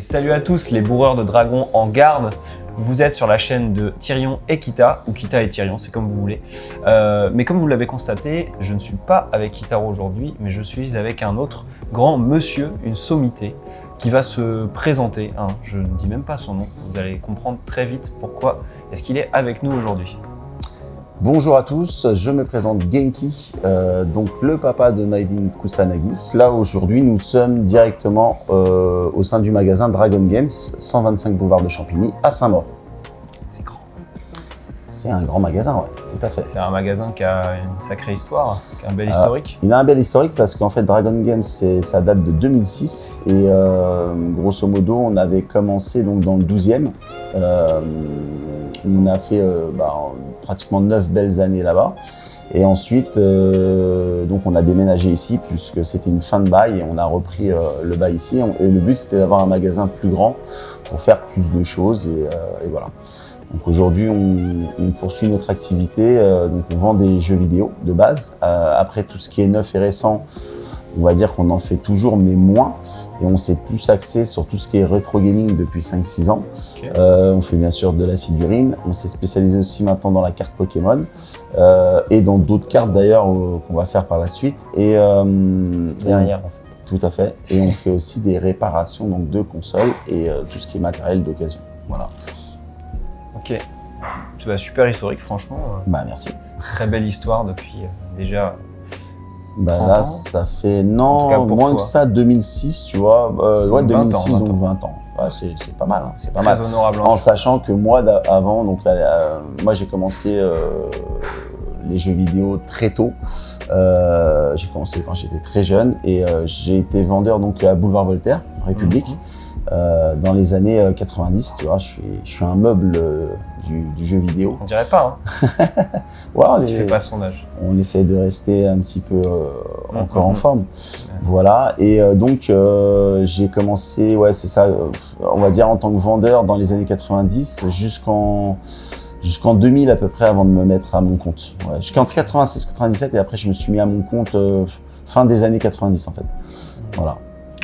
Salut à tous les bourreurs de dragons en garde. Vous êtes sur la chaîne de Tyrion et Kita, ou Kita et Tyrion, c'est comme vous voulez. Mais comme vous l'avez constaté, je ne suis pas avec Kitaro aujourd'hui, mais je suis avec un autre grand monsieur, une sommité, qui va se présenter. Je ne dis même pas son nom, vous allez comprendre très vite pourquoi est-ce qu'il est avec nous aujourd'hui. Bonjour à tous, je me présente Genki, donc le papa de Maïvin Kusanagi. Là aujourd'hui nous sommes directement au sein du magasin Dragon Games, 125 boulevard de Champigny à Saint-Maur. C'est grand. C'est un grand magasin, ouais, tout à fait. C'est un magasin qui a une sacrée histoire, qui a un bel historique. Il a un bel historique parce qu'en fait Dragon Games ça date de 2006 et grosso modo on avait commencé donc dans le 12e. On a fait pratiquement 9 belles années là-bas. Et ensuite, donc on a déménagé ici puisque c'était une fin de bail et on a repris le bail ici. Et le but, c'était d'avoir un magasin plus grand pour faire plus de choses et voilà. Donc aujourd'hui, on poursuit notre activité. Donc on vend des jeux vidéo de base. Après, tout ce qui est neuf et récent, on va dire qu'on en fait toujours, mais moins. Et on s'est plus axé sur tout ce qui est rétro gaming depuis 5-6 ans. Okay. On fait bien sûr de la figurine. On s'est spécialisé aussi maintenant dans la carte Pokémon et dans d'autres cartes d'ailleurs qu'on va faire par la suite. Et derrière en fait. Tout à fait. Et on fait aussi des réparations donc, de consoles et tout ce qui est matériel d'occasion. Voilà. Ok. C'est super historique franchement. Merci. Très belle histoire depuis déjà. Là, ça fait moins que ça, 2006, tu vois. Ouais, 2006, 20 donc 20 ans. Ouais, c'est pas mal, hein, c'est pas mal. Honorable. En sachant que moi, avant, donc, moi j'ai commencé les jeux vidéo très tôt. J'ai commencé quand j'étais très jeune et j'ai été vendeur donc à Boulevard Voltaire, République. Dans les années 90, tu vois, je suis un meuble du jeu vidéo. On dirait pas, hein. Ouais, il fait pas son âge. On essaie de rester un petit peu encore en forme. Voilà, et donc j'ai commencé, ouais, c'est ça, on va dire en tant que vendeur dans les années 90 jusqu'en 2000 à peu près avant de me mettre à mon compte. Ouais, jusqu'entre 96 et 97 et après je me suis mis à mon compte fin des années 90 en fait. Voilà.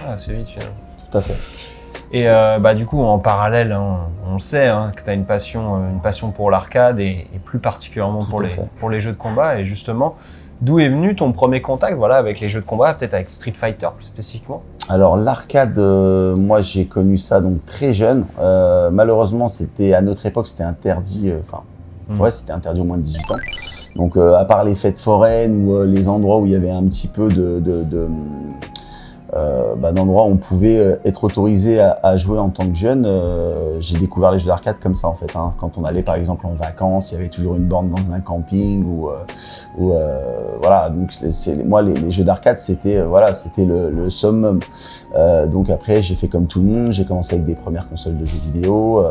Ah, c'est vite finalement. Tout à fait. Et du coup, en parallèle, hein, on le sait, hein, que tu as une passion pour l'arcade et plus particulièrement pour les jeux de combat. Et justement, d'où est venu ton premier contact avec les jeux de combat, peut-être avec Street Fighter plus spécifiquement? Alors l'arcade, moi j'ai connu ça donc très jeune. Malheureusement, à notre époque, c'était interdit. C'était interdit au moins de 18 ans. Donc à part les fêtes foraines ou les endroits où il y avait un petit peu d'endroits où on pouvait être autorisé à jouer en tant que jeune, j'ai découvert les jeux d'arcade comme ça en fait. Hein. Quand on allait par exemple en vacances, il y avait toujours une borne dans un camping voilà. Donc moi les jeux d'arcade c'était le summum. Donc après j'ai fait comme tout le monde, j'ai commencé avec des premières consoles de jeux vidéo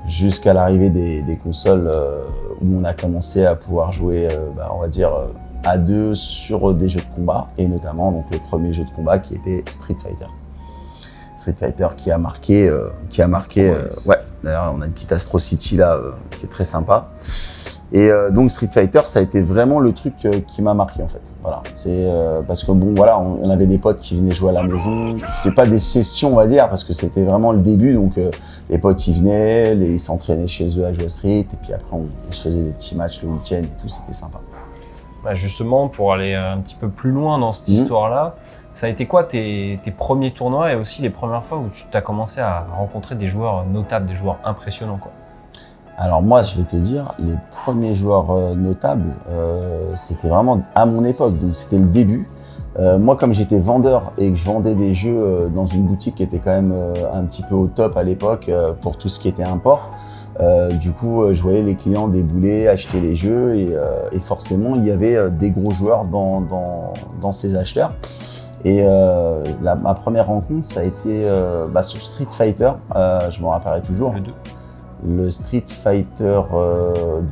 jusqu'à l'arrivée des consoles où on a commencé à pouvoir jouer, on va dire à deux sur des jeux de combat et notamment donc le premier jeu de combat qui était Street Fighter. Street Fighter qui a marqué, ouais. D'ailleurs on a une petite Astro City là qui est très sympa. Et donc Street Fighter ça a été vraiment le truc qui m'a marqué en fait. Voilà, c'est parce que bon voilà, on avait des potes qui venaient jouer à la maison. C'était pas des sessions on va dire parce que c'était vraiment le début donc les potes ils venaient, ils s'entraînaient chez eux à jouer à Street et puis après on se faisait des petits matchs le week-end et tout, c'était sympa. Justement, pour aller un petit peu plus loin dans cette histoire-là, ça a été quoi tes premiers tournois et aussi les premières fois où tu as commencé à rencontrer des joueurs notables, des joueurs impressionnants quoi? Alors moi, je vais te dire, les premiers joueurs notables, c'était vraiment à mon époque, donc c'était le début. Moi, comme j'étais vendeur et que je vendais des jeux dans une boutique qui était quand même un petit peu au top à l'époque pour tout ce qui était import, du coup, je voyais les clients débouler, acheter les jeux et forcément, il y avait des gros joueurs dans ces acheteurs. Et ma première rencontre, ça a été sur Street Fighter, je m'en rappellerai toujours. Le Street Fighter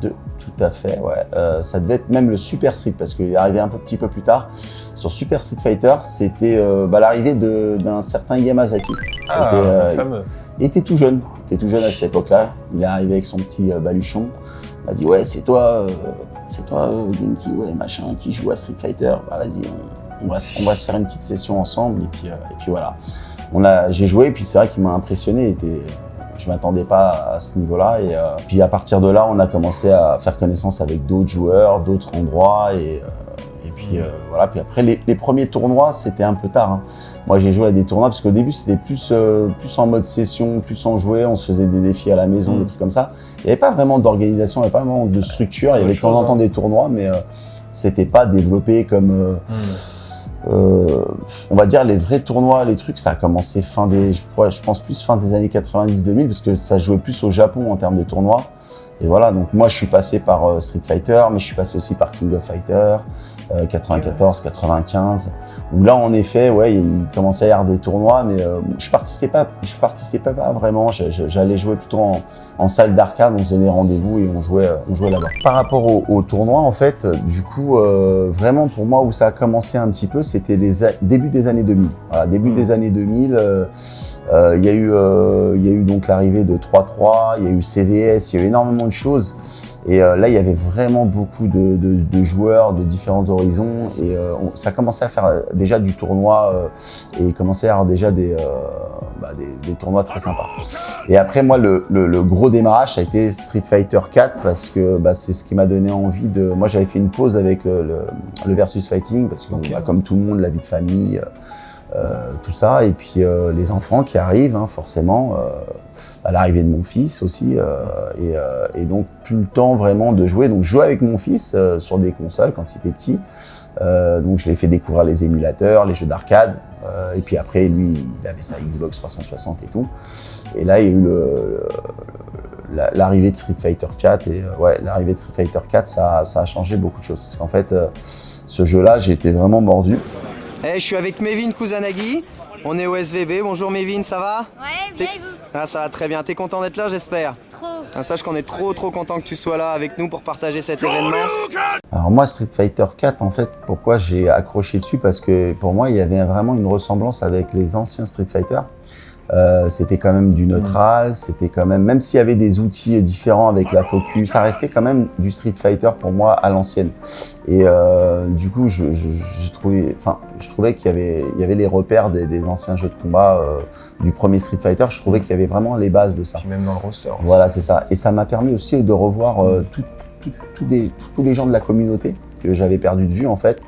2, tout à fait, ouais. Ça devait être même le Super Street parce qu'il est arrivé un petit peu plus tard. Sur Super Street Fighter, c'était l'arrivée d'un certain Yamazaki. Le fameux. Il était tout jeune à cette époque-là. Il est arrivé avec son petit baluchon. Il m'a dit ouais, c'est toi Genki, ouais, machin, qui joue à Street Fighter. Vas-y, on va se faire une petite session ensemble et puis voilà. j'ai joué, et puis c'est vrai qu'il m'a impressionné. Je m'attendais pas à ce niveau-là. Et puis à partir de là, on a commencé à faire connaissance avec d'autres joueurs, d'autres endroits. Et puis voilà. Puis après, les premiers tournois, c'était un peu tard. Hein. Moi, j'ai joué à des tournois parce qu'au début, c'était plus en mode session, plus en jouer. On se faisait des défis à la maison, des trucs comme ça. Il n'y avait pas vraiment d'organisation, il n'y avait pas vraiment de structure. Il y avait de temps en temps des tournois, mais c'était pas développé comme. On va dire les vrais tournois, les trucs, ça a commencé je pense plus fin des années 90-2000 parce que ça jouait plus au Japon en termes de tournois. Et voilà, donc moi je suis passé par Street Fighter, mais je suis passé aussi par King of Fighter, 94, 95, où là en effet, ouais, il commençait à y avoir des tournois, mais je participais pas vraiment. J'allais jouer plutôt en salle d'arcade, on se donnait rendez-vous et on jouait là-bas. Par rapport au tournoi, en fait, du coup, vraiment pour moi où ça a commencé un petit peu, c'était début des années 2000. Voilà, début des années 2000. Il y a eu donc l'arrivée de 3-3, il y a eu CVS, il y a eu énormément de choses. Et là, il y avait vraiment beaucoup de joueurs de différents horizons. Et ça commençait à faire déjà du tournoi et commençait à avoir déjà des tournois très sympas. Et après, moi, le gros démarrage, ça a été Street Fighter 4 parce que c'est ce qui m'a donné envie de... Moi, j'avais fait une pause avec le versus fighting parce que comme tout le monde, la vie de famille... tout ça, et puis les enfants qui arrivent, hein, forcément, à l'arrivée de mon fils aussi, et donc plus le temps vraiment de jouer. Donc je jouais avec mon fils sur des consoles quand il était petit, donc je l'ai fait découvrir les émulateurs, les jeux d'arcade, et puis après lui il avait sa Xbox 360 et tout, et là il y a eu l'arrivée de Street Fighter 4, et l'arrivée de Street Fighter 4 ça a changé beaucoup de choses, parce qu'en fait ce jeu-là j'ai été vraiment mordu. Hey, je suis avec Mévin Kusanagi, on est au SVB. Bonjour Mévin, ça va? Ouais, bien et vous? Ah, ça va très bien, t'es content d'être là j'espère? Trop. Ah, sache qu'on est trop content que tu sois là avec nous pour partager cet événement. Alors moi Street Fighter 4, en fait, pourquoi j'ai accroché dessus? Parce que pour moi il y avait vraiment une ressemblance avec les anciens Street Fighter. C'était quand même du neutral, c'était quand même s'il y avait des outils différents avec la focus, ça restait quand même du Street Fighter pour moi à l'ancienne. Et du coup, je trouvais qu'il y avait les repères des anciens jeux de combat du premier Street Fighter. Je trouvais qu'il y avait vraiment les bases de ça. Puis même dans le roster. Voilà, c'est ça. Et ça m'a permis aussi de revoir tous les gens de la communauté que j'avais perdu de vue en fait.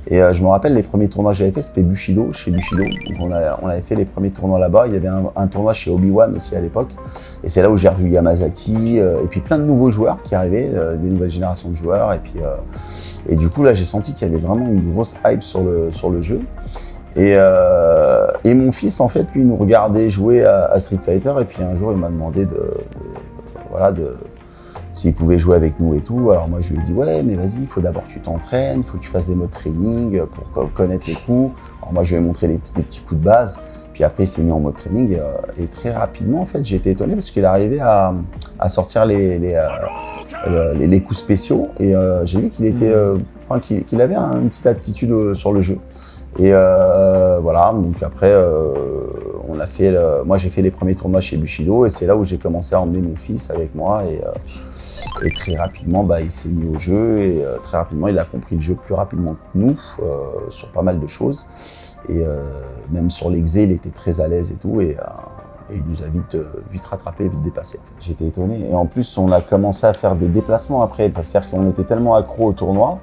Et je me rappelle les premiers tournois que j'avais fait, c'était Bushido, chez Bushido. Donc on avait fait les premiers tournois là-bas. Il y avait un tournoi chez Obi-Wan aussi à l'époque. Et c'est là où j'ai revu Yamazaki et puis plein de nouveaux joueurs qui arrivaient, des nouvelles générations de joueurs. Et du coup là, j'ai senti qu'il y avait vraiment une grosse hype sur le jeu. Et mon fils en fait, lui, nous regardait jouer à Street Fighter. Et puis un jour, il m'a demandé s'il pouvait jouer avec nous et tout. Alors moi je lui ai dit ouais mais vas-y, il faut d'abord que tu t'entraînes, il faut que tu fasses des modes training pour connaître les coups. Alors moi je lui ai montré les petits coups de base, puis après il s'est mis en mode training et très rapidement en fait j'ai été étonné parce qu'il arrivait à sortir les coups spéciaux et j'ai vu qu'il était qu'il avait une petite attitude sur le jeu. Et voilà, donc après moi j'ai fait les premiers tournois chez Bushido et c'est là où j'ai commencé à emmener mon fils avec moi et très rapidement il s'est mis au jeu et très rapidement il a compris le jeu plus rapidement que nous sur pas mal de choses et même sur l'exé il était très à l'aise et tout et il nous a vite rattrapé, vite dépassé. En fait. J'étais étonné. Et en plus, on a commencé à faire des déplacements après. C'est-à-dire qu'on était tellement accro au tournoi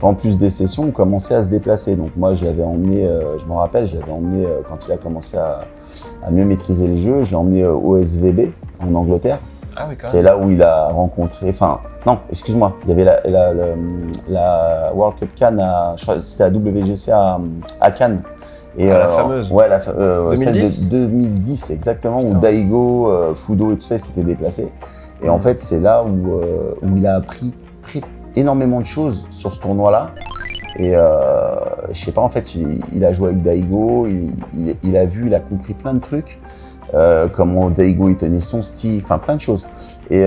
qu'en plus des sessions, on commençait à se déplacer. Donc moi, je l'avais emmené, je me rappelle, quand il a commencé à mieux maîtriser le jeu, je l'ai emmené au SVB en Angleterre. Ah oui, c'est là où il a rencontré, il y avait la World Cup Cannes, c'était à WGC à Cannes. Et la fameuse. Ouais, 2010 celle de 2010 exactement. Putain. Où Daigo, Fudo et tout ça s'étaient déplacés. Et en fait, c'est là où il a appris énormément de choses sur ce tournoi-là. Et je sais pas, en fait, il a joué avec Daigo, il a vu, il a compris plein de trucs. Comment Daigo il tenait son style, enfin plein de choses. Et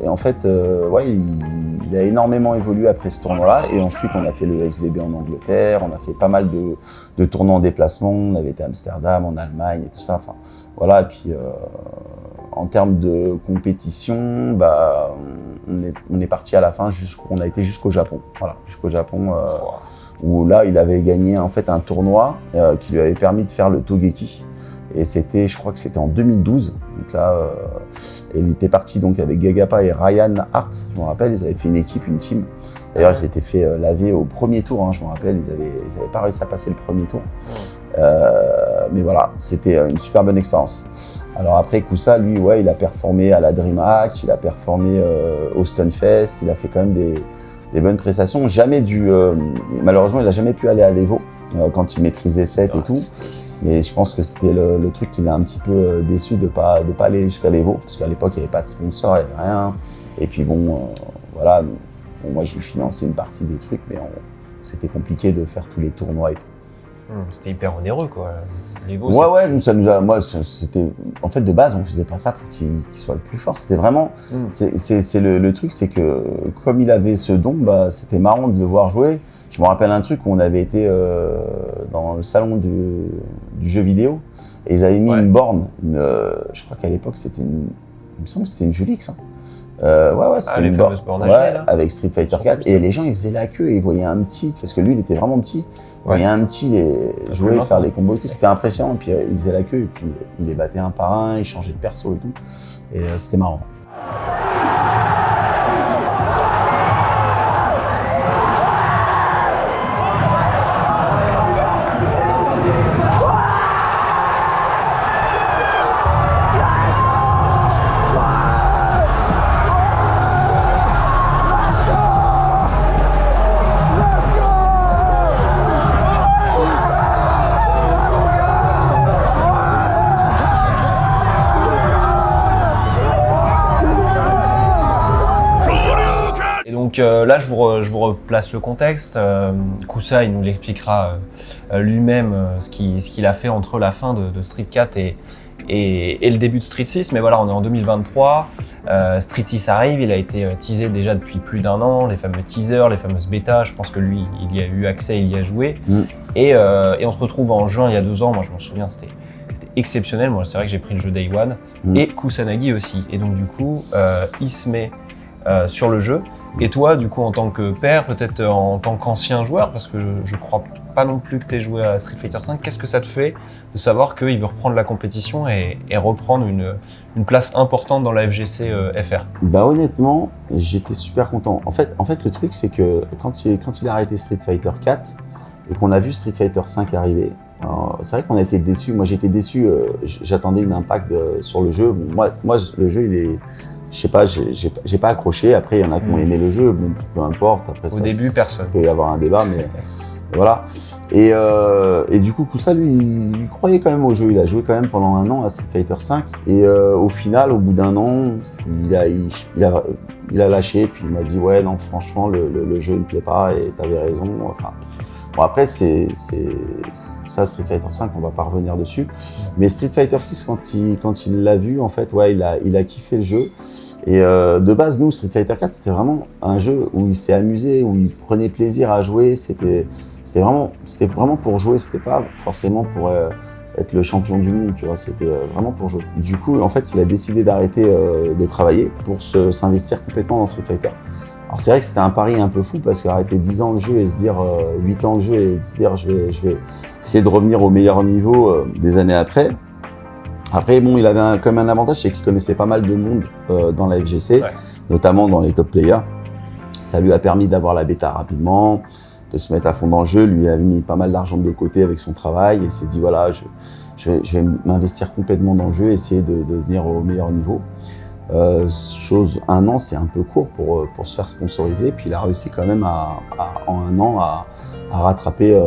en fait, il a énormément évolué après ce tournoi-là. Et ensuite, on a fait le SVB en Angleterre, on a fait pas mal de tournois en déplacement. On avait été à Amsterdam, en Allemagne et tout ça. Enfin, voilà. Et puis, en termes de compétition, on est parti à la fin on a été jusqu'au Japon. Voilà, jusqu'au Japon. où là, il avait gagné en fait un tournoi qui lui avait permis de faire le Togeki. Et c'était, je crois que c'était en 2012. Donc là, il était parti donc avec Gagapa et Ryan Hart, je me rappelle, ils avaient fait une équipe, une team. D'ailleurs, ils s'étaient fait laver au premier tour, hein, je me rappelle, ils avaient pas réussi à passer le premier tour. Mais voilà, c'était une super bonne expérience. Alors après, Kousa, lui, ouais, il a performé à la DreamHack, il a performé au Stunfest, il a fait quand même des bonnes prestations. Malheureusement, il n'a jamais pu aller à l'Evo quand il maîtrisait 7 et tout. Mais je pense que c'était le truc qui l'a un petit peu déçu de pas aller jusqu'à l'Evo, parce qu'à l'époque, il n'y avait pas de sponsor, il n'y avait rien. Et puis bon, voilà, moi je lui finançais une partie des trucs, mais c'était compliqué de faire tous les tournois et tout. C'était hyper onéreux, quoi. L'Evo, Ouais, nous, ça nous a. Moi, c'était. En fait, de base, on faisait pas ça pour qu'il soit le plus fort. C'était vraiment. C'est le truc, c'est que comme il avait ce don, bah, c'était marrant de le voir jouer. Je me rappelle un truc où on avait été dans le salon du jeu vidéo et ils avaient mis une borne. Je crois qu'à l'époque, c'était une. Il me semble que c'était une Julix. Hein. Ouais, c'était une borne avec Street Fighter 4 et les gens ils faisaient la queue et ils voyaient un petit, parce que lui il était vraiment petit, il voyait un petit jouer, faire les combos et tout, c'était impressionnant. Et puis il faisait la queue et puis il les battait un par un, il changeait de perso et tout, et c'était marrant. Donc là, je vous replace le contexte. Kousa, il nous l'expliquera lui-même ce qu'il a fait entre la fin de Street 4 et le début de Street 6. Mais voilà, on est en 2023. Street 6 arrive, il a été teasé déjà depuis plus d'1 an. Les fameux teasers, les fameuses bêtas, je pense que lui, il y a eu accès, il y a joué. Et on se retrouve en juin, il y a 2 ans. Moi, je m'en souviens, c'était exceptionnel. Moi, c'est vrai que j'ai pris le jeu Day One. Et Kusanagi aussi. Et donc, du coup, il se met sur le jeu. Et toi, du coup, en tant que père, peut-être en tant qu'ancien joueur, parce que je crois pas non plus que tu aies joué à Street Fighter V, qu'est-ce que ça te fait de savoir qu'il veut reprendre la compétition et reprendre une place importante dans la FGC FR? Bah honnêtement, j'étais super content. En fait, le truc, c'est que quand il a arrêté Street Fighter 4 et qu'on a vu Street Fighter 5 arriver, c'est vrai qu'on a été déçus. Moi, j'étais déçu. J'attendais une impact sur le jeu. Bon, moi, le jeu, il est... Je sais pas, j'ai pas accroché. Après, il y en a qui ont aimé le jeu, bon, peu importe. Après, au début, personne. Il peut y avoir un débat, mais voilà. Et du coup, Kousa, lui, il croyait quand même au jeu. Il a joué quand même pendant 1 an à Street Fighter 5. Et au final, au bout d'1 an, il a lâché. Puis il m'a dit, ouais, non, franchement, le jeu ne me plaît pas et t'avais raison. Enfin, bon, après, ça, Street Fighter 5, on va pas revenir dessus. Mais Street Fighter 6, quand il l'a vu, en fait, ouais, il a kiffé le jeu. Et de base, nous, Street Fighter 4, c'était vraiment un jeu où il s'est amusé, où il prenait plaisir à jouer. C'était vraiment pour jouer, c'était pas forcément pour être le champion du monde, tu vois, c'était vraiment pour jouer. Du coup, en fait, il a décidé d'arrêter de travailler pour s'investir complètement dans Street Fighter. Alors c'est vrai que c'était un pari un peu fou parce qu'arrêter 10 ans le jeu et se dire 8 ans le jeu et se dire je vais essayer de revenir au meilleur niveau des années après. Après bon, il avait quand même un avantage, c'est qu'il connaissait pas mal de monde dans la FGC, notamment dans les top players. Ça lui a permis d'avoir la bêta rapidement, de se mettre à fond dans le jeu. Lui a mis pas mal d'argent de côté avec son travail et s'est dit voilà, je vais m'investir complètement dans le jeu, essayer de devenir au meilleur niveau. 1 an, c'est un peu court pour se faire sponsoriser. Puis il a réussi quand même en 1 an à rattraper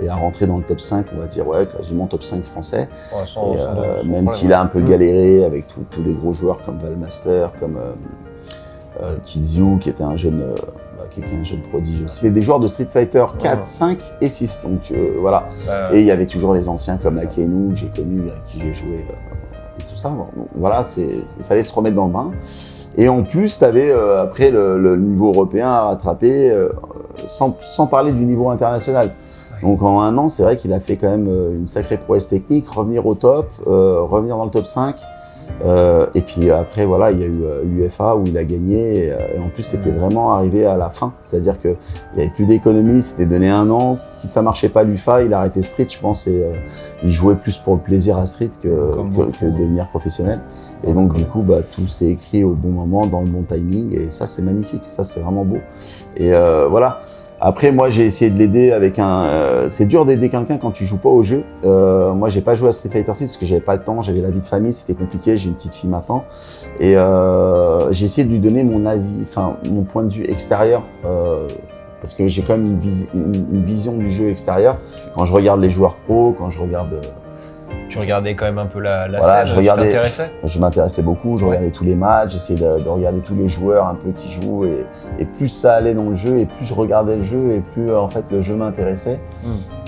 et à rentrer dans le top 5, on va dire, ouais, quasiment top 5 français. Ouais, même s'il a un peu galéré avec tous les gros joueurs comme Valmaster, comme Kizyu, qui était un jeune prodige aussi. Il y a des joueurs de Street Fighter 4, 5 et 6, donc voilà. Et il y avait toujours les anciens comme Akenu, que j'ai connu, avec qui j'ai joué. Et tout ça, bon, voilà, il fallait se remettre dans le bain. Et en plus, tu avais après le niveau européen à rattraper, sans parler du niveau international. Donc en 1 an, c'est vrai qu'il a fait quand même une sacrée prouesse technique, revenir au top, revenir dans le top 5. Et puis après, voilà, il y a eu l'UFA où il a gagné. Et en plus, c'était vraiment arrivé à la fin. C'est-à-dire qu'il n'y avait plus d'économie, c'était donné 1 an. Si ça marchait pas l'UFA, il a arrêté Street, je pense. Et il jouait plus pour le plaisir à Street que devenir professionnel. Et donc, du coup, tout s'est écrit au bon moment, dans le bon timing. Et ça, c'est magnifique. Ça, c'est vraiment beau. Et voilà. Après, moi, j'ai essayé de l'aider avec c'est dur d'aider quelqu'un quand tu joues pas au jeu. Moi, j'ai pas joué à Street Fighter 6 parce que j'avais pas le temps, j'avais la vie de famille, c'était compliqué. J'ai une petite fille maintenant, et j'ai essayé de lui donner mon avis, enfin mon point de vue extérieur, parce que j'ai quand même une vision du jeu extérieur. Quand je regarde les joueurs pros, quand je regarde Tu regardais quand même un peu la voilà, scène, tu t'intéressais? Je m'intéressais beaucoup, je regardais tous les matchs, j'essayais de regarder tous les joueurs un peu qui jouent, et plus ça allait dans le jeu, et plus je regardais le jeu, et plus en fait le jeu m'intéressait.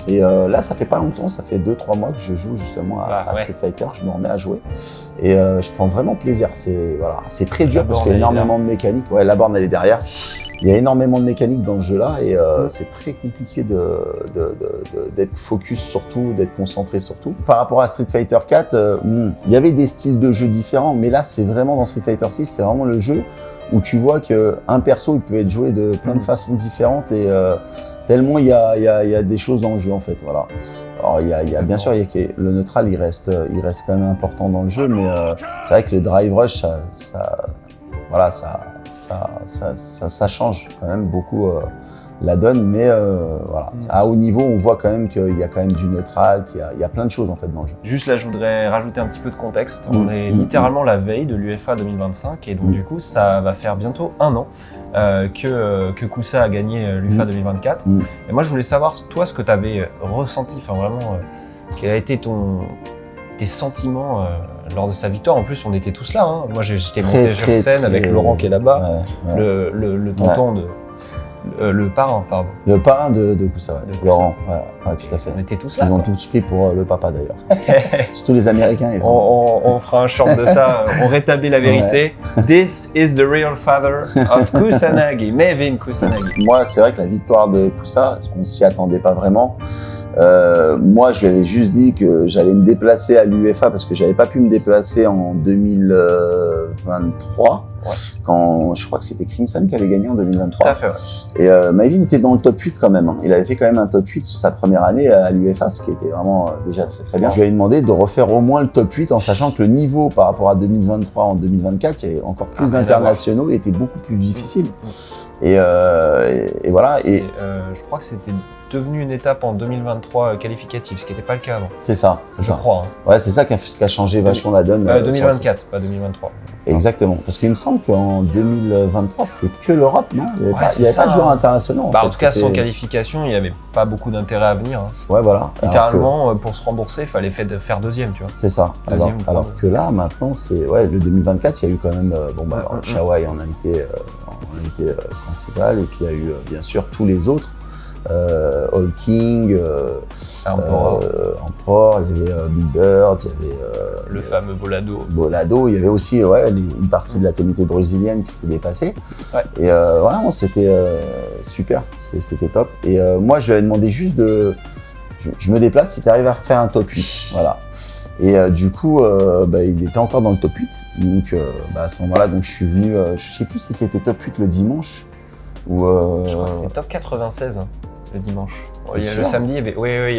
Et là, ça fait pas longtemps, ça fait 2-3 mois que je joue justement à Street Fighter, je me remets à jouer, et je prends vraiment plaisir. C'est très dur parce qu'il y a énormément de mécaniques. Ouais, la borne elle est derrière. Il y a énormément de mécaniques dans ce jeu-là, et c'est très compliqué d'être focus surtout, d'être concentré surtout. Par rapport à Street Fighter 4, il y avait des styles de jeu différents, mais là c'est vraiment dans Street Fighter 6, c'est vraiment le jeu où tu vois qu'un perso il peut être joué de plein de façons différentes, et tellement il y a des choses dans le jeu en fait. Voilà. Alors bien sûr, le neutral il reste quand même important dans le jeu, mais c'est vrai que le drive rush ça change quand même beaucoup la donne, mais voilà. À haut niveau, on voit quand même qu'il y a quand même du neutral, qu'il y a plein de choses en fait dans le jeu. Juste là, je voudrais rajouter un petit peu de contexte. On est littéralement la veille de l'UFA 2025, et donc du coup, ça va faire bientôt 1 an que Kusa a gagné l'UFA 2024. Et moi, je voulais savoir, toi, ce que tu avais ressenti, enfin vraiment, quel a été tes sentiments lors de sa victoire. En plus, on était tous là. Moi, j'étais monté sur scène avec Laurent qui est là-bas, le tonton le parrain, pardon. Le parrain de Kusa, Laurent. Ouais, tout à fait. On était tous là. Ils ont tous pris pour le papa d'ailleurs. Surtout les Américains. On fera un short de ça. On rétablit la vérité. This is the real father of Kusanagi, Mavin Kusanagi. Moi, c'est vrai que la victoire de Kusa, on s'y attendait pas vraiment. Moi, je lui avais juste dit que j'allais me déplacer à l'UEFA parce que j'avais pas pu me déplacer en 2023. Quand je crois que c'était Crimson qui avait gagné en 2023. Tout à fait, ouais. Et Mavin était dans le top 8 quand même. Il avait fait quand même un top 8 sur sa première année à l'UEFA, ce qui était vraiment déjà très très bien. Je lui avais demandé de refaire au moins le top 8 en sachant que le niveau par rapport à 2023 en 2024, il y avait encore plus d'internationaux et était beaucoup plus difficile. Et voilà. Je crois que c'était devenu une étape en 2023 qualificative, ce qui n'était pas le cas avant. C'est ça, je crois. Ouais, c'est ça qui a changé vachement la donne. 2024, pas 2023. Exactement, parce qu'il me semble qu'en 2023, c'était que l'Europe, non? Il n'y avait pas de joueurs internationaux. En tout cas, sans qualification, il n'y avait pas beaucoup d'intérêt à venir. Ouais, voilà. Littéralement, pour se rembourser, il fallait faire deuxième, tu vois. C'est ça. Alors que là, maintenant, c'est le 2024, il y a eu quand même Shawai en invité principal, et puis il y a eu bien sûr tous les autres. All King, Emperor, il y avait Big Bird, il y avait le fameux Bolado. Il y avait aussi une partie de la communauté brésilienne qui s'était dépassée. Et vraiment, c'était super, c'était top. Et moi, je lui ai demandé juste je me déplace si tu arrives à refaire un top 8. Voilà. Et du coup, il était encore dans le top 8. Donc à ce moment-là, je suis venu, je sais plus si c'était top 8 le dimanche ou. Je crois que c'était top 96. Le dimanche. Le samedi, il y avait,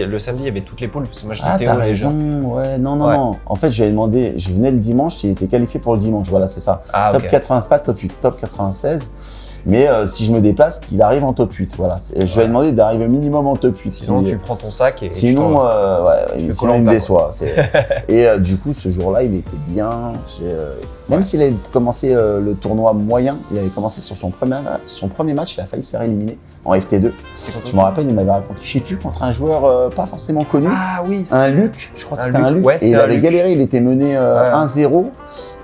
le samedi, il y avait toutes les poules, parce que moi j'étais Théo déjà. Ouais, non. En fait, j'avais demandé, je venais le dimanche, il était qualifié pour le dimanche, voilà, c'est ça. Top 80, pas top 8, top 96. Mais si je me déplace, qu'il arrive en top 8, voilà. Je lui ai demandé d'arriver minimum en top 8. Sinon, tu prends ton sac et sinon, sinon il me déçoit. Et du coup, ce jour-là, il était bien. Même s'il avait commencé le tournoi moyen, il avait commencé sur son premier match, il a failli se faire éliminer en FT2. Je me rappelle, il m'avait raconté, je sais plus, contre un joueur pas forcément connu. Ah oui, un Luc, je crois que c'était un Luc. Et il avait galéré, il était mené 1-0.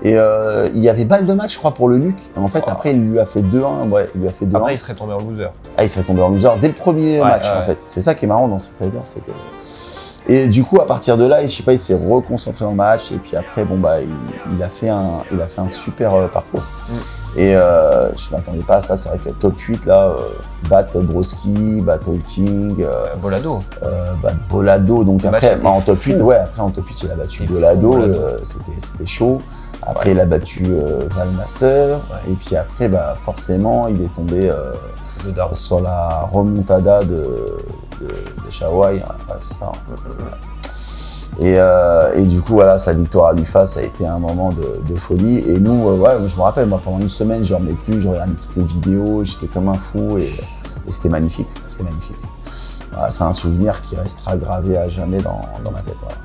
Et il y avait balle de match, je crois, pour le Luc. Et en fait, après, il lui a fait 2-1. Ouais, il lui a fait 2-1. Après, il serait tombé en loser. Ah, il serait tombé en loser dès le premier match, en fait. C'est ça qui est marrant dans cette affaire, c'est que. Et du coup, à partir de là, je sais pas, il s'est reconcentré dans le match. Et puis après, il a fait un super parcours. Et je m'attendais pas à ça. C'est vrai que top 8 là, bat Broski, bat Holting, Bolado. Bolado. Donc Le match après, était en top fou. 8, ouais, après en top 8, il a battu C'était Bolado, fou, Bolado. c'était chaud. Après, il a battu Valmaster. Ouais. Et puis après, forcément, il est tombé Le Daron. sur la remontada de Shawai. Ouais, c'est ça. Et du coup, voilà, sa victoire à l'UFA, ça a été un moment de folie. Et nous, je me rappelle, moi, pendant une semaine, je dormais plus, je regardais toutes les vidéos, j'étais comme un fou et c'était magnifique. C'était magnifique. Voilà, c'est un souvenir qui restera gravé à jamais dans ma tête. Voilà.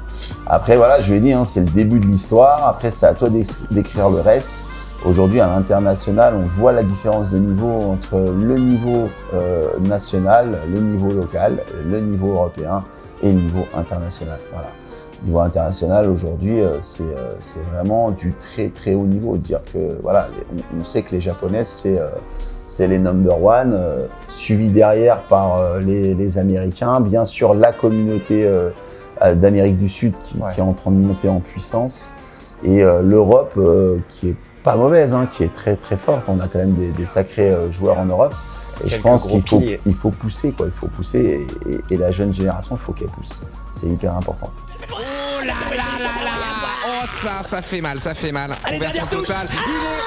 Après, voilà, je lui ai dit, c'est le début de l'histoire. Après, c'est à toi d'écrire le reste. Aujourd'hui, à l'international, on voit la différence de niveau entre le niveau national, le niveau local, le niveau européen et le niveau international. Voilà. Niveau international, aujourd'hui, c'est vraiment du très très haut niveau. Dire que voilà, on sait que les Japonais, c'est les number one, suivis derrière par les Américains. Bien sûr, la communauté d'Amérique du Sud qui est en train de monter en puissance. Et l'Europe qui est pas mauvaise, qui est très très forte. On a quand même des sacrés joueurs en Europe. Et je pense qu'il faut pousser, quoi. Il faut pousser et la jeune génération, il faut qu'elle pousse. C'est hyper important. Oh là là là là. Oh ça fait mal, ça fait mal. Conversion totale. Il est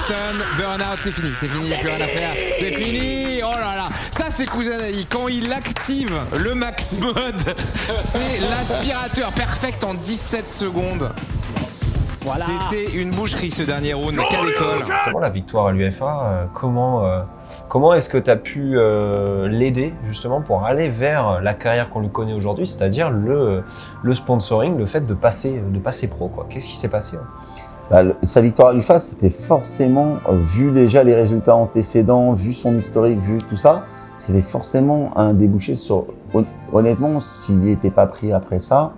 stun, burn-out, c'est fini, il n'y a plus rien à faire. C'est fini. Oh là là. Ça c'est Kusanagi. Quand il active le max mode, c'est l'aspirateur perfect en 17 secondes. Voilà. C'était une boucherie ce dernier round, quelle école. Justement, la victoire à l'UFA, comment est-ce que tu as pu l'aider justement pour aller vers la carrière qu'on lui connaît aujourd'hui, c'est-à-dire le sponsoring, le fait de passer pro, quoi. Qu'est-ce qui s'est passé? Sa victoire à l'UFA, c'était forcément, vu déjà les résultats antécédents, vu son historique, vu tout ça, c'était forcément un débouché sur… Honnêtement, s'il n'était pas pris après ça,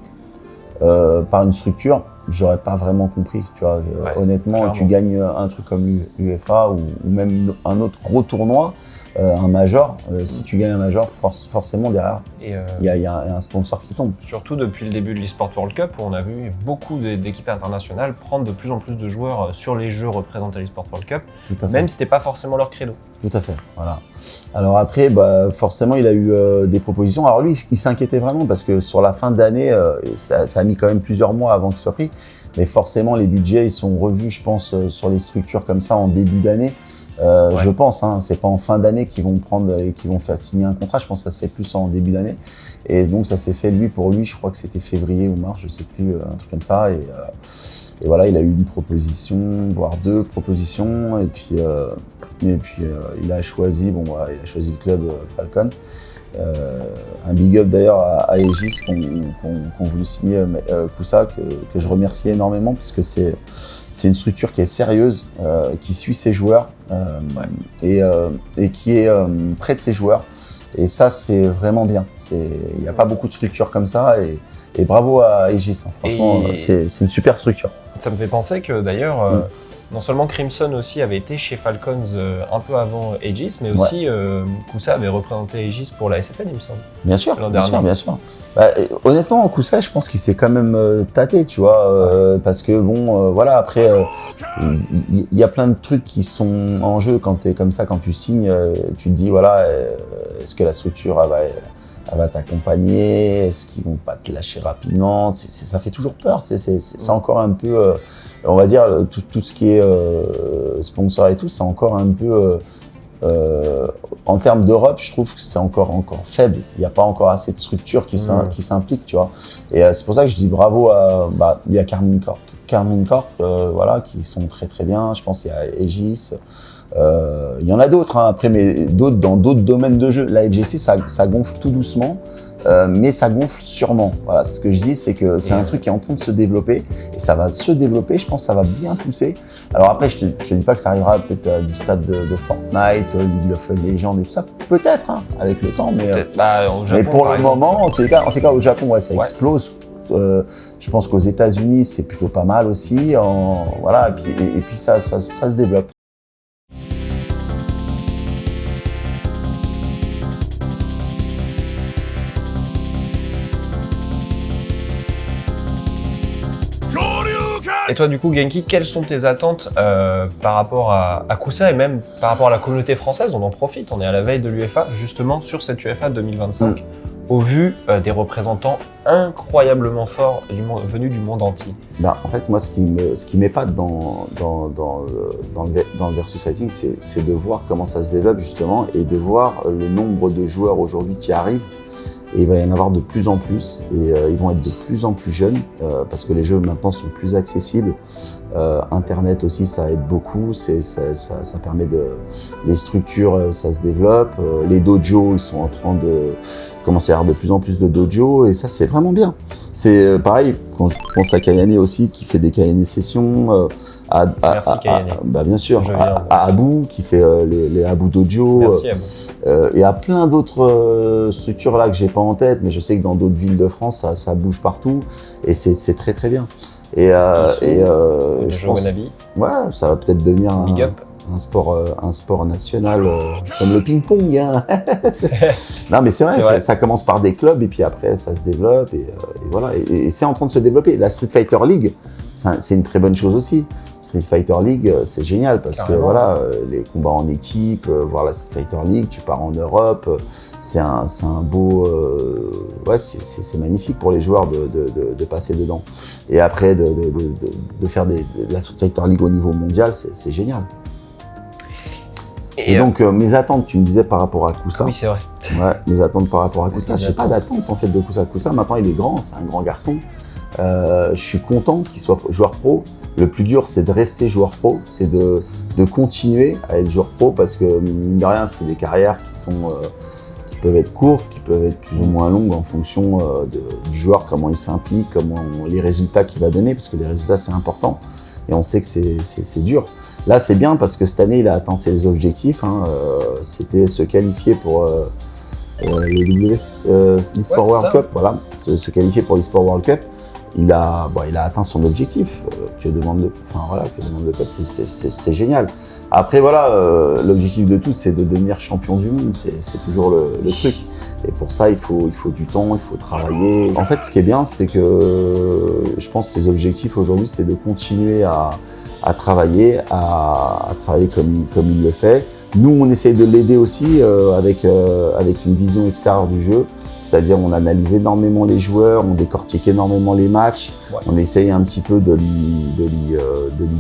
par une structure, j'aurais pas vraiment compris, tu vois. Honnêtement, clairement. Tu gagnes un truc comme l'UFA ou même un autre gros tournoi, un major, si tu gagnes un major, forcément derrière, il y a un sponsor qui tombe. Surtout depuis le début de l'eSport World Cup, où on a vu beaucoup d'équipes internationales prendre de plus en plus de joueurs sur les jeux représentés à l'eSport World Cup, même si c'était pas forcément leur credo. Tout à fait, voilà. Alors après, forcément, il a eu des propositions. Alors lui, il s'inquiétait vraiment parce que sur la fin d'année, ça a mis quand même plusieurs mois avant qu'il soit pris. Mais forcément, les budgets, ils sont revus, je pense, sur les structures comme ça en début d'année. Je pense, c'est pas en fin d'année qu'ils vont prendre et qu'ils vont faire signer un contrat. Je pense que ça se fait plus en début d'année. Et donc, ça s'est fait pour lui, je crois que c'était février ou mars, je sais plus, un truc comme ça. Et voilà, il a eu une proposition, voire deux propositions. Et puis il a choisi, le club Falcon. Un big up d'ailleurs à Aegis qu'on voulu signer Kousa, que je remercie énormément parce que c'est une structure qui est sérieuse, qui suit ses joueurs et qui est près de ses joueurs. Et ça, c'est vraiment bien. Il n'y a pas beaucoup de structures comme ça et bravo à Aegis. Franchement, c'est une super structure. Ça me fait penser que d'ailleurs, non seulement Crimson aussi avait été chez Falcons un peu avant Aegis, mais aussi Kousa avait représenté Aegis pour la SFL, il me semble. Bien sûr. Honnêtement, Kousa, je pense qu'il s'est quand même tâté, tu vois, parce que après, il y a plein de trucs qui sont en jeu quand tu es comme ça, quand tu signes, tu te dis, est-ce que la structure elle va t'accompagner, est-ce qu'ils vont pas te lâcher rapidement, ça fait toujours peur, c'est encore un peu… on va dire, tout ce qui est sponsor et tout, c'est encore un peu… en termes d'Europe, je trouve que c'est encore faible. Il n'y a pas encore assez de structures qui s'impliquent, tu vois. Et c'est pour ça que je dis bravo il y a Carmine Corp, qui sont très très bien. Je pense qu'il y a Aegis. Il y en a d'autres, après, mais d'autres dans d'autres domaines de jeu. La FGC, ça gonfle tout doucement. Mais ça gonfle sûrement. Voilà, ce que je dis, c'est que c'est un truc qui est en train de se développer et ça va se développer. Je pense que ça va bien pousser. Alors après, je te dis pas que ça arrivera peut-être du stade de Fortnite, League of Legends et tout ça. Peut-être, avec le temps, mais pour le moment, en tout cas au Japon, ça explose. Je pense qu'aux États-Unis, c'est plutôt pas mal aussi. Et puis ça se développe. Et toi, du coup, Genki, quelles sont tes attentes par rapport à Kousa et même par rapport à la communauté française? On en profite, on est à la veille de l'UEFA, justement sur cette UEFA 2025, au vu des représentants incroyablement forts venus du monde entier. Bah, en fait, moi, ce qui m'épate dans le versus fighting, c'est de voir comment ça se développe justement et de voir le nombre de joueurs aujourd'hui qui arrivent. Et il va y en avoir de plus en plus et ils vont être de plus en plus jeunes parce que les jeux maintenant sont plus accessibles. Internet aussi, ça aide beaucoup. Ça permet les structures, ça se développe. Les dojos, ils sont en train de commencer à avoir de plus en plus de dojos et ça, c'est vraiment bien. C'est pareil quand je pense à Kayane aussi qui fait des Kayane sessions. Merci Kayane. Bah bien sûr. À Abou qui fait les Abou dojo. Merci Abou. Et à plein d'autres structures là que j'ai pas en tête, mais je sais que dans d'autres villes de France, ça bouge partout et c'est très très bien. Et je pense, ouais, ça va peut-être devenir un sport national comme le ping-pong. Hein. Non, mais c'est vrai, ça commence par des clubs et puis après ça se développe et voilà. Et c'est en train de se développer. La Street Fighter League, c'est une très bonne chose aussi. Street Fighter League, c'est génial parce que voilà, les combats en équipe, voir la Street Fighter League, tu pars en Europe, c'est un beau, ouais, c'est magnifique pour les joueurs de passer dedans. Et après de faire de la Street Fighter League au niveau mondial, c'est génial. Et donc mes attentes, tu me disais par rapport à Kousa. Oui, c'est vrai. Ouais, mes attentes par rapport à Kousa. J'ai pas d'attente en fait de Kousa. Kousa maintenant il est grand, c'est un grand garçon. Je suis content qu'il soit joueur pro. Le plus dur, c'est de rester joueur pro, c'est de continuer à être joueur pro parce que mine de rien, c'est des carrières qui peuvent être courtes, qui peuvent être plus ou moins longues en fonction du joueur, comment il s'implique, les résultats qu'il va donner, parce que les résultats c'est important. Et on sait que c'est dur. Là, c'est bien parce que cette année, il a atteint ses objectifs. Hein. C'était se qualifier pour l'eSport World Cup. Voilà, se qualifier pour l'eSport World Cup. Il a atteint son objectif. Que demande le club, c'est génial. Après, voilà, l'objectif de tous, c'est de devenir champion du monde. C'est toujours le truc. Et pour ça, il faut du temps, il faut travailler. En fait, ce qui est bien, c'est que je pense que ses objectifs aujourd'hui, c'est de continuer à travailler, à travailler comme il le fait. Nous, on essaye de l'aider aussi avec une vision extérieure du jeu. C'est-à-dire, on analyse énormément les joueurs, on décortique énormément les matchs, on essaye un petit peu de lui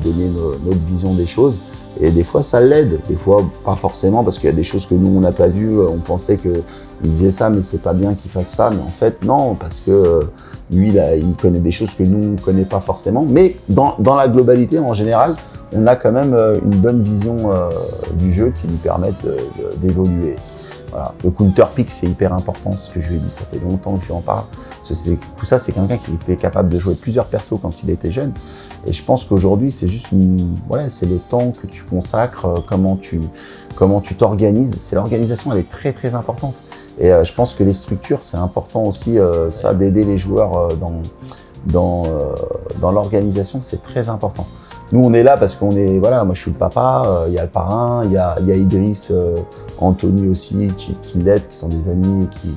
donner notre vision des choses. Et des fois, ça l'aide, des fois pas forcément, parce qu'il y a des choses que nous, on n'a pas vues. On pensait qu'il faisait ça, mais c'est pas bien qu'il fasse ça. Mais en fait, non, parce que lui, il connaît des choses que nous, on ne connaît pas forcément. Mais dans la globalité, en général, on a quand même une bonne vision du jeu qui lui permettent d'évoluer. Voilà. Le counter pick, c'est hyper important, ce que je lui ai dit, ça fait longtemps que je lui en parle. Tout ça, c'est quelqu'un qui était capable de jouer plusieurs persos quand il était jeune. Et je pense qu'aujourd'hui, c'est juste c'est le temps que tu consacres, comment tu t'organises. C'est l'organisation, elle est très très importante. Et je pense que les structures, c'est important aussi, ça, d'aider les joueurs dans l'organisation, c'est très important. Nous, on est là parce qu'on est, voilà, moi je suis le papa, il y a le parrain, il y a Idriss, Anthony aussi qui l'aident, qui sont des amis, qui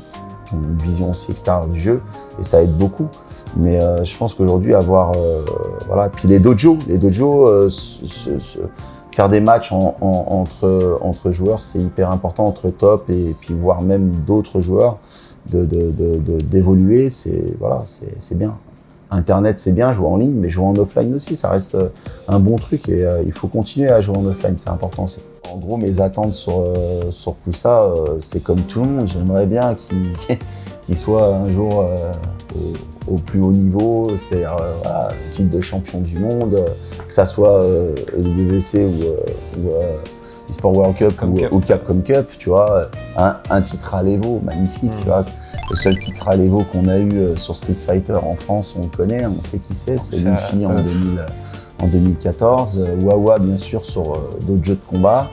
ont une vision aussi extérieure du jeu et ça aide beaucoup. Mais je pense qu'aujourd'hui, voilà, puis les dojos, faire des matchs entre joueurs, c'est hyper important, entre top et puis voire même d'autres joueurs, d'évoluer, c'est bien. Internet, c'est bien, jouer en ligne, mais jouer en offline aussi, ça reste un bon truc et il faut continuer à jouer en offline, c'est important aussi. En gros, mes attentes sur tout ça, c'est comme tout le monde. J'aimerais bien qu'il soit un jour au plus haut niveau, c'est-à-dire voilà, le titre de champion du monde, que ça soit WC ou eSport World Cup ou Capcom Cup, tu vois, un titre à l'Evo, magnifique, tu vois. Le seul titre à l'Evo qu'on a eu sur Street Fighter en France, on le connaît, on sait qui c'est Luffy en 2014. Wawa, bien sûr, sur d'autres jeux de combat.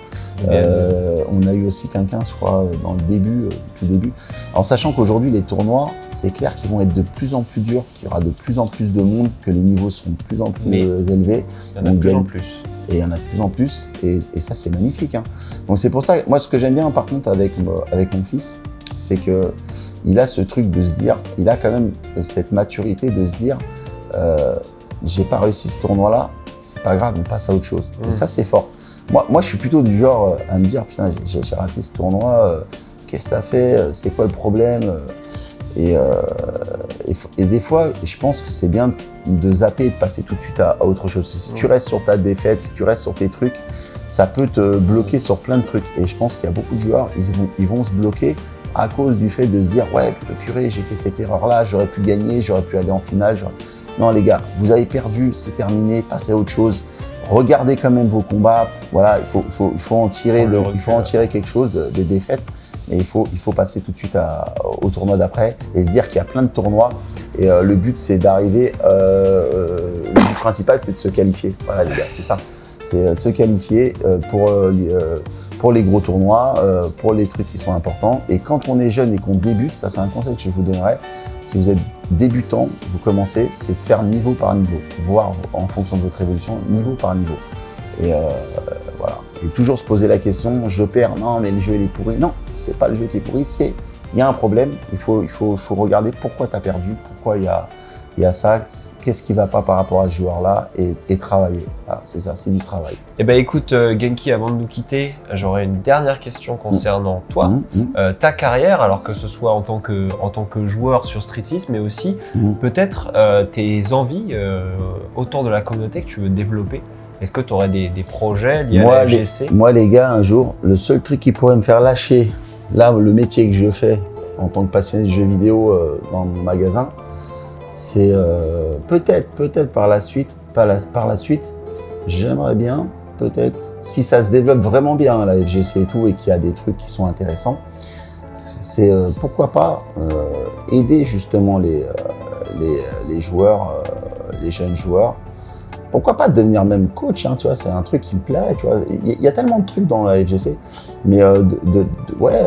On a eu aussi quelqu'un, je crois, dans le début, tout début. En sachant qu'aujourd'hui, les tournois, c'est clair qu'ils vont être de plus en plus durs, qu'il y aura de plus en plus de monde, que les niveaux seront de plus en plus élevés. Il y en a de plus en plus. Et il y en a de plus en plus, et ça, c'est magnifique. Hein. Donc c'est pour ça, moi, ce que j'aime bien, par contre, avec mon fils, c'est que il a ce truc de se dire, il a quand même cette maturité de se dire, j'ai pas réussi ce tournoi-là, c'est pas grave, on passe à autre chose. Et ça, c'est fort. Moi, je suis plutôt du genre à me dire, putain, j'ai raté ce tournoi, qu'est-ce que t'as fait, c'est quoi le problème? Et des fois, je pense que c'est bien de zapper et de passer tout de suite à autre chose. Si tu restes sur ta défaite, si tu restes sur tes trucs, ça peut te bloquer sur plein de trucs. Et je pense qu'il y a beaucoup de joueurs, ils vont se bloquer à cause du fait de se dire « Ouais, purée, j'ai fait cette erreur-là, j'aurais pu gagner, j'aurais pu aller en finale. » Non les gars, vous avez perdu, c'est terminé, passez à autre chose. Regardez quand même vos combats. Voilà, il faut en tirer quelque chose des défaites. Mais il faut passer tout de suite au tournoi d'après et se dire qu'il y a plein de tournois. Et le but, c'est d'arriver. Le but principal, c'est de se qualifier. Voilà, les gars, c'est ça. C'est se qualifier pour les gros tournois, pour les trucs qui sont importants. Et quand on est jeune et qu'on débute, ça, c'est un conseil que je vous donnerais. Si vous êtes débutant, vous commencez, c'est de faire niveau par niveau, voire en fonction de votre évolution, niveau par niveau. Et voilà. Et toujours se poser la question, je perds, non mais le jeu il est pourri. Non, c'est pas le jeu qui est pourri, il y a un problème. Il faut regarder pourquoi tu as perdu, pourquoi il y a ça, qu'est-ce qui va pas par rapport à ce joueur-là et travailler. Voilà, c'est ça, c'est du travail. Eh ben écoute Genki, avant de nous quitter, j'aurais une dernière question concernant toi, ta carrière, alors que ce soit en tant que joueur sur Street 6, mais aussi peut-être tes envies autour de la communauté que tu veux développer. Est-ce que tu aurais des projets liés à la FGC? Moi, les gars, un jour, le seul truc qui pourrait me faire lâcher, là, le métier que je fais en tant que passionné de jeux vidéo dans mon magasin, c'est peut-être par la suite, j'aimerais bien, peut-être, si ça se développe vraiment bien, la FGC et tout, et qu'il y a des trucs qui sont intéressants, c'est pourquoi pas aider justement les joueurs, les jeunes joueurs. Pourquoi pas devenir même coach, hein, tu vois, c'est un truc qui me plairait, tu vois. Il y a tellement de trucs dans la FGC, mais ouais,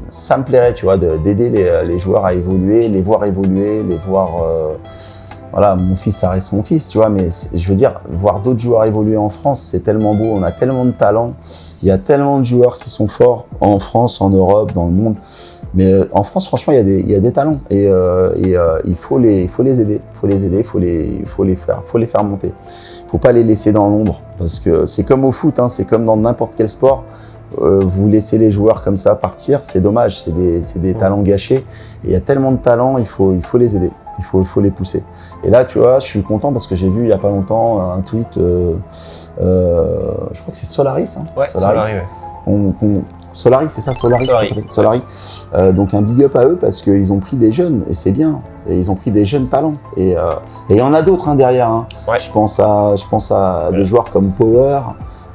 ça me plairait, tu vois, d'aider les joueurs à évoluer, les voir évoluer, les voir. Voilà, mon fils, ça reste mon fils, tu vois, mais je veux dire, voir d'autres joueurs évoluer en France, c'est tellement beau, on a tellement de talent, il y a tellement de joueurs qui sont forts en France, en Europe, dans le monde. Mais en France, franchement, il y a des talents et il faut les aider, il faut les faire monter. Il faut pas les laisser dans l'ombre parce que c'est comme au foot, hein, c'est comme dans n'importe quel sport. Vous laissez les joueurs comme ça partir, c'est dommage, c'est des talents gâchés. Et il y a tellement de talents, il faut les aider, il faut les pousser. Et là, tu vois, je suis content parce que j'ai vu il y a pas longtemps un tweet, je crois que c'est Solaris. Hein, ouais, Solaris. Ouais. Solaris, c'est ça, Solari. Donc un big up à eux parce qu'ils ont pris des jeunes et c'est bien. Ils ont pris des jeunes talents et il y en a d'autres derrière. Hein. Ouais. Je pense à des joueurs comme Power.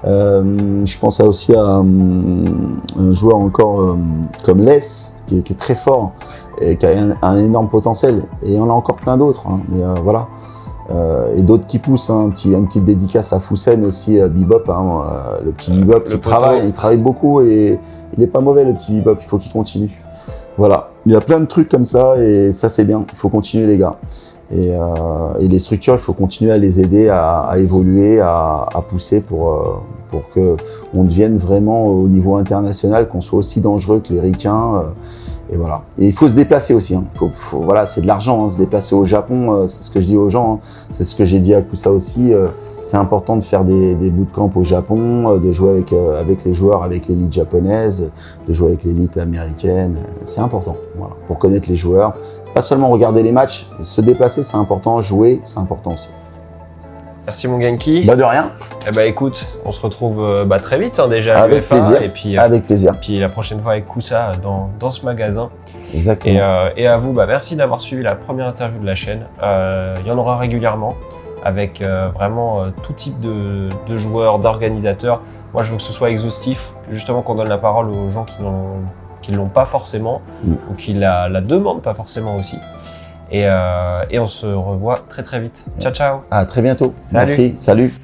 Je pense aussi à un joueur encore comme Les qui est très fort et qui a un énorme potentiel. Et il y en a encore plein d'autres. Hein. Mais voilà. Et d'autres qui poussent, hein. Une petite dédicace à Foussen aussi, Bebop, hein, le petit Bebop qui travaille beaucoup et il est pas mauvais le petit Bebop, il faut qu'il continue. Voilà, il y a plein de trucs comme ça et ça c'est bien, il faut continuer les gars. Et les structures, il faut continuer à les aider à évoluer, à pousser pour qu'on devienne vraiment au niveau international, qu'on soit aussi dangereux que les ricains. Et voilà. Et il faut se déplacer aussi. Hein. Voilà, c'est de l'argent, hein, se déplacer au Japon, c'est ce que je dis aux gens. Hein. C'est ce que j'ai dit à Kousa aussi. C'est important de faire des bootcamps au Japon, de jouer avec les joueurs, avec l'élite japonaise, de jouer avec l'élite américaine. C'est important, voilà, pour connaître les joueurs. C'est pas seulement regarder les matchs, se déplacer, c'est important. Jouer, c'est important aussi. Merci mon Genki. Bah de rien. Eh bah écoute, on se retrouve très vite hein, déjà à avec l'UEFA. Plaisir. Et puis, avec plaisir. Puis la prochaine fois avec Kousa dans ce magasin. Exactement. Et à vous, merci d'avoir suivi la première interview de la chaîne. Il y en aura régulièrement avec vraiment tout type de joueurs, d'organisateurs. Moi je veux que ce soit exhaustif, justement qu'on donne la parole aux gens qui ne l'ont pas forcément ou qui la demandent pas forcément aussi. Et on se revoit très vite. Ciao, ciao. À très bientôt. Salut. Merci. Salut.